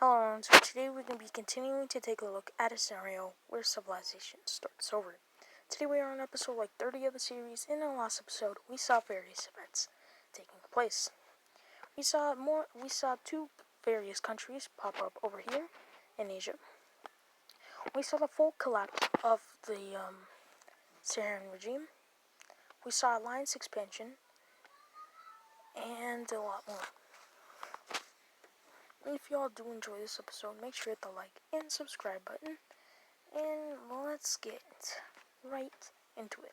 Hello, and so today we're going to be continuing to take a look at a scenario where civilization starts over. Today we are on episode 30 of the series. In the last episode, we saw various events taking place. We saw two various countries pop up over here in Asia. We saw the full collapse of the Syrian regime. We saw alliance expansion, and a lot more. If y'all do enjoy this episode, make sure to hit the like and subscribe button. And let's get right into it.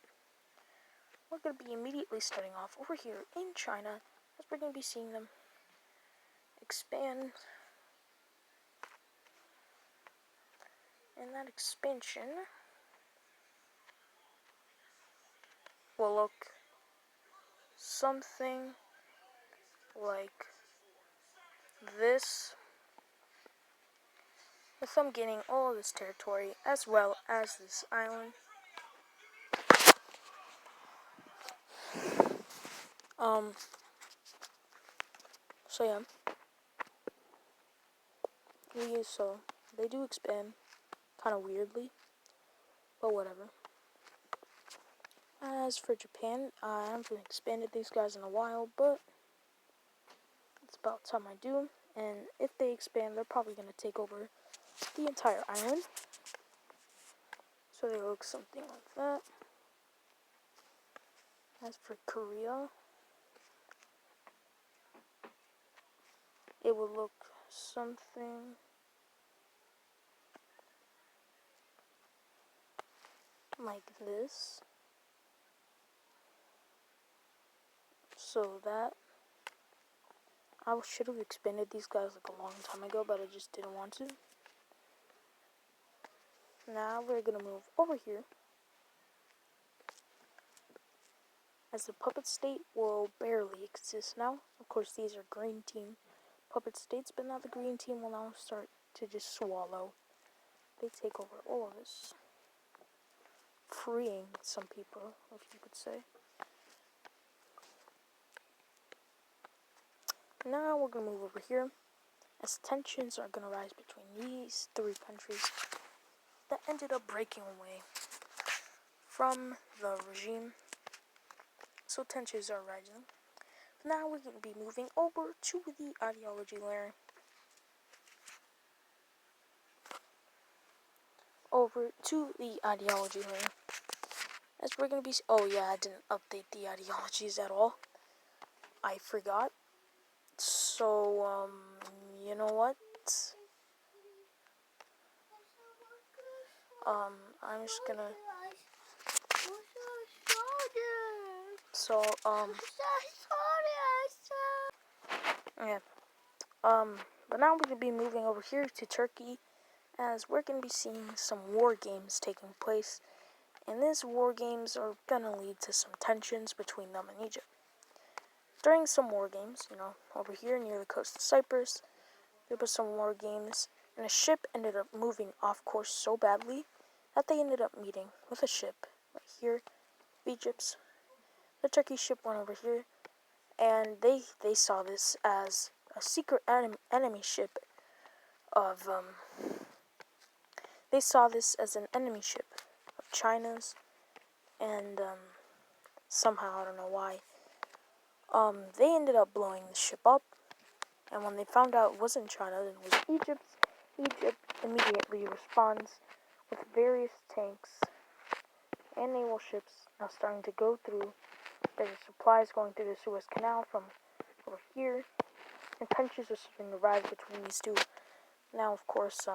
We're going to be immediately starting off over here in China, as we're going to be seeing them expand. And that expansion will look something like this, with them getting all of this territory as well as this island. So yeah, so they do expand kind of weirdly, but whatever. As for Japan, I haven't expanded these guys in a while, but it's about time I do. And if they expand, they're probably going to take over the entire island. So they look something like that. As for Korea, it will look something like this. So that I should have expanded these guys a long time ago, but I just didn't want to. Now we're gonna move over here, as the puppet state will barely exist now. Of course, these are green team puppet states, but now the green team will now start to just swallow. They take over all of this, freeing some people, if you could say. Now we're going to move over here, as tensions are going to rise between these three countries that ended up breaking away from the regime. So tensions are rising. Now we're going to be moving over to the ideology layer. As we're going to be... Oh yeah, I didn't update the ideologies at all. I forgot. So, you know what? I'm just gonna... So, yeah. But now we're gonna be moving over here to Turkey, as we're gonna be seeing some war games taking place. And these war games are gonna lead to some tensions between them and Egypt. During some war games, over here near the coast of Cyprus, there was some war games, and a ship ended up moving off course so badly that they ended up meeting with a ship right here, Egypt's. The Turkey ship went over here, and they saw this as a secret enemy ship of, they saw this as an enemy ship of China's, and, somehow, I don't know why, they ended up blowing the ship up, and when they found out it wasn't China, it was Egypt's, Egypt immediately responds with various tanks and naval ships now starting to go through. There's supplies going through the Suez Canal from over here, and tensions are starting to rise between these two. Now, of course,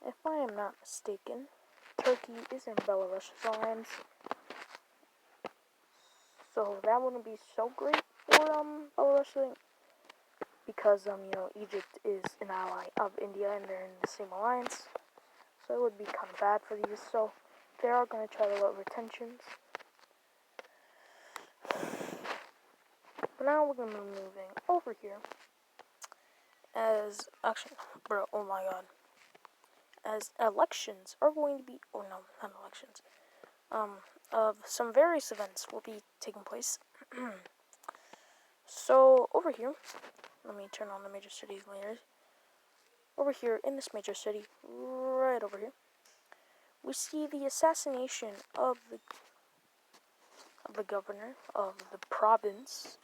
if I am not mistaken, Turkey is in Belarus's alliance, so that wouldn't be so great for Belarus, because Egypt is an ally of India and they're in the same alliance, so it would be kind of bad for these. So they are going to try to lower tensions. But now we're going to be moving over here, as oh my god, as elections are going to be, oh no, not elections, of some various events will be taking place. So over here, let me turn on the major cities layers. Over here in this major city, right over here, we see the assassination of the governor of the province.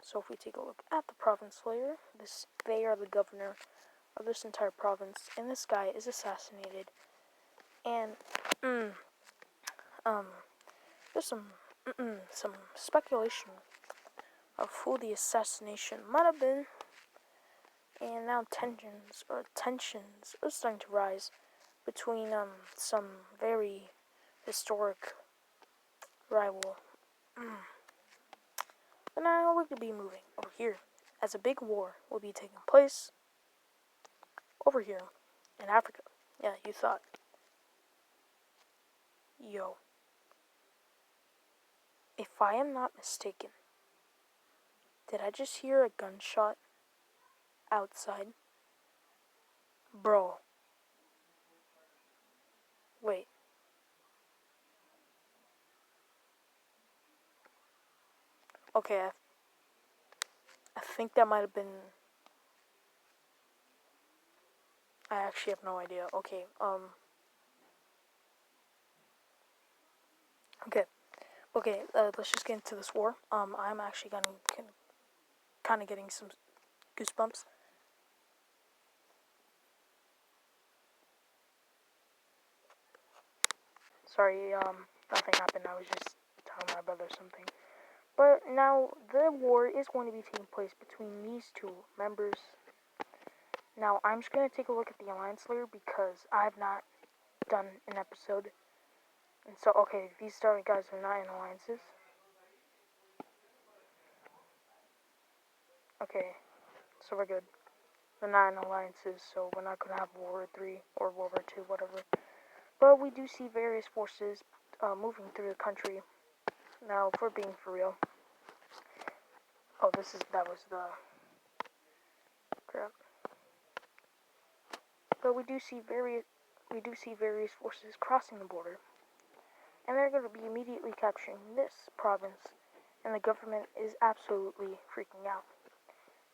So if we take a look at the province layer, they are the governor of this entire province, and this guy is assassinated. And there's some speculation of who the assassination might have been, and now tensions are starting to rise between some very historic rival. But now we could be moving over here, as a big war will be taking place over here in Africa. Yeah, you thought. Yo. If I am not mistaken, did I just hear a gunshot outside? Bro. Wait. Okay, I think that might have been... I actually have no idea. Okay, Okay, let's just get into this war. I'm actually kind of getting some goosebumps. Sorry, nothing happened. I was just telling my brother something. But now, the war is going to be taking place between these two members. Now, I'm just going to take a look at the alliance layer because I have not done an episode. And so, okay, these starting guys are not in alliances. Okay, so we're good. They're not in alliances, so we're not going to have World War 3 or World War 2, whatever. But we do see various forces moving through the country. Now, if we're being for real. Oh, that was the crap. But we do see various forces crossing the border, and they're going to be immediately capturing this province, and the government is absolutely freaking out.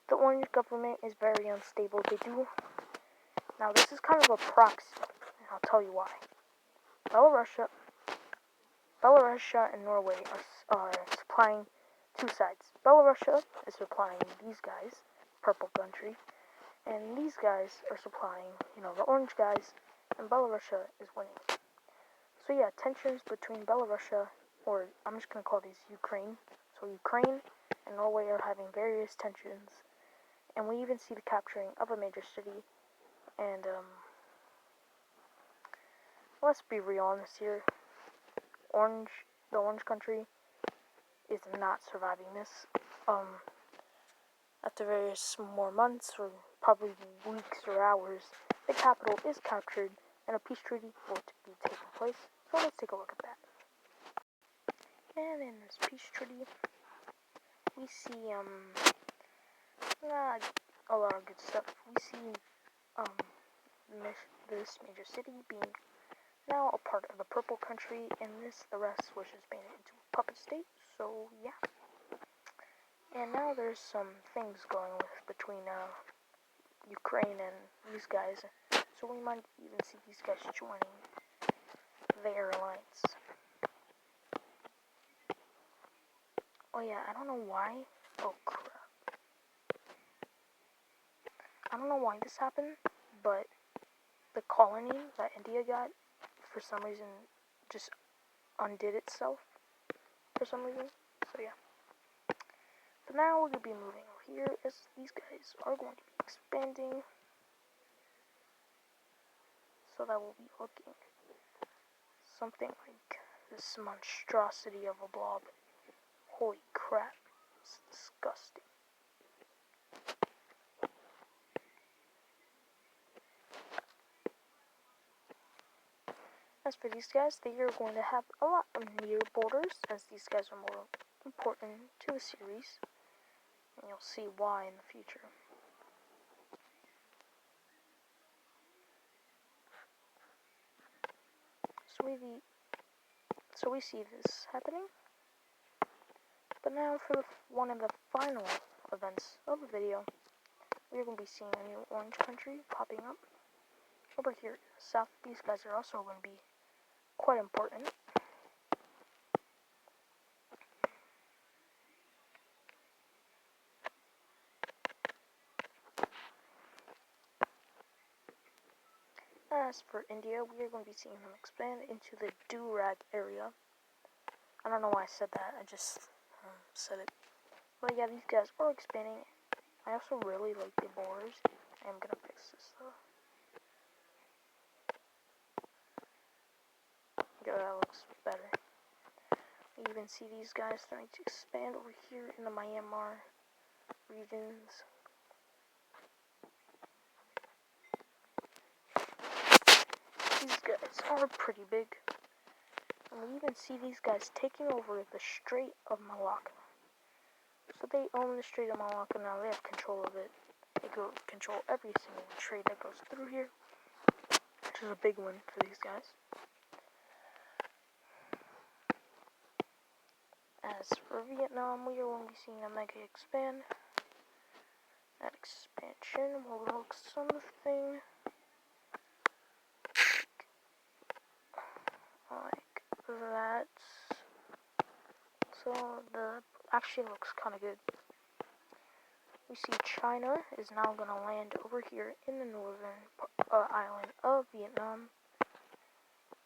The Orange government is very unstable. Now this is kind of a proxy, and I'll tell you why. Belarusia and Norway are supplying two sides. Belarusia is supplying these guys, purple country, and these guys are supplying, the orange guys, and Belarusia is winning. So yeah, tensions between Belarusia, or I'm just going to call these Ukraine. So Ukraine and Norway are having various tensions, and we even see the capturing of a major city, and let's be real on this here. The orange country is not surviving this. After various more months, or probably weeks or hours, the capital is captured, and a peace treaty will be taking place. So let's take a look at that. And in this peace treaty, we see a lot of good stuff. We see this major city being now a part of the purple country, and the rest was just made into a puppet state. So yeah. And now there's some things going between Ukraine and these guys, so we might even see these guys joining their alliance. Oh yeah, I don't know why. Oh crap. I don't know why this happened, but the colony that India got, for some reason, just undid itself. For some reason. So yeah. But now we're going to be moving over here, as these guys are going to be expanding. So that will be looking something like this monstrosity of a blob. Holy crap. It's disgusting. As for these guys, they are going to have a lot of near borders, as these guys are more important to the series. And you'll see why in the future. So we see this happening. But now for one of the final events of the video, we're going to be seeing a new orange country popping up. Over here, south, these guys are also going to be quite important. As for India, we are going to be seeing them expand into the Durag area. I don't know why I said that, I just said it. But yeah, these guys are expanding. I also really like the borders. I am going to fix this though. Yeah, that looks better. You even see these guys starting to expand over here in the Myanmar regions. These guys are pretty big. And we even see these guys taking over the Strait of Malacca. So they own the Strait of Malacca now, they have control of it. They control every single trade that goes through here, which is a big one for these guys. As for Vietnam, we are going to be seeing a mega expand. That expansion will look something like that. So the actually looks kind of good. We see China is now going to land over here in the northern island of Vietnam.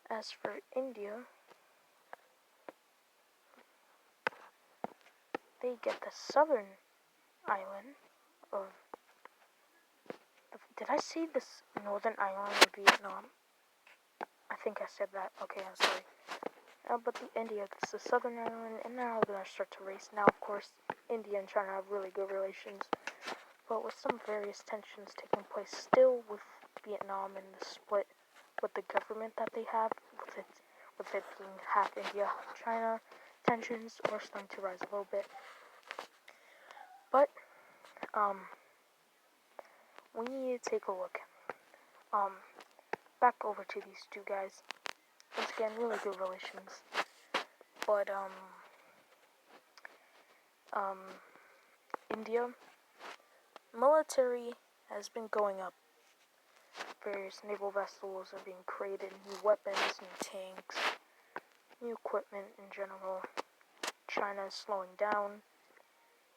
As for India, they get the southern island of... Did I say this northern island of Vietnam? I think I said that. Okay, I'm sorry. But the India gets the southern island, and now we're going to start to race. Now, of course, India and China have really good relations, but with some various tensions taking place still with Vietnam and the split with the government that they have, with it being half India, China, tensions are starting to rise a little bit. But, we need to take a look. Back over to these two guys. Once again, really good relations. But, India, military has been going up. Various naval vessels are being created, new weapons, new tanks, new equipment in general. China is slowing down.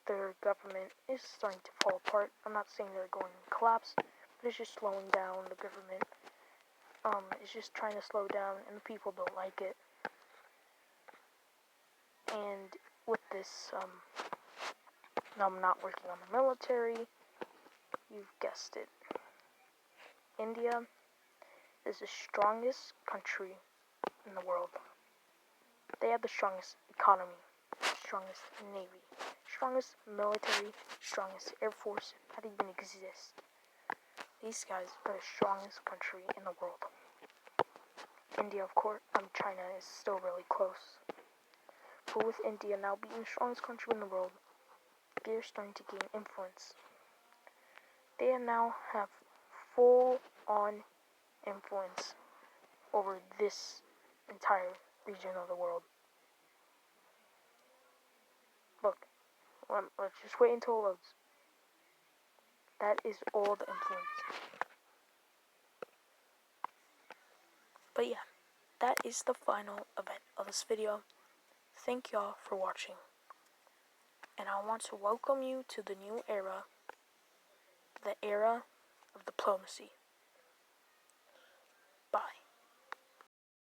Their government is starting to fall apart. I'm not saying they're going to collapse, but it's just slowing down. The government is just trying to slow down, and the people don't like it. And with this, I'm not working on the military. You've guessed it. India is the strongest country in the world. They have the strongest economy, strongest navy, strongest military, strongest air force that even exists. These guys are the strongest country in the world. India, of course, China is still really close. But with India now being the strongest country in the world, they're starting to gain influence. They now have full-on influence over this entire region of the world. Look, let's just wait until it loads. That is all the influence. But yeah, that is the final event of this video. Thank y'all for watching. And I want to welcome you to the new era, the era of diplomacy.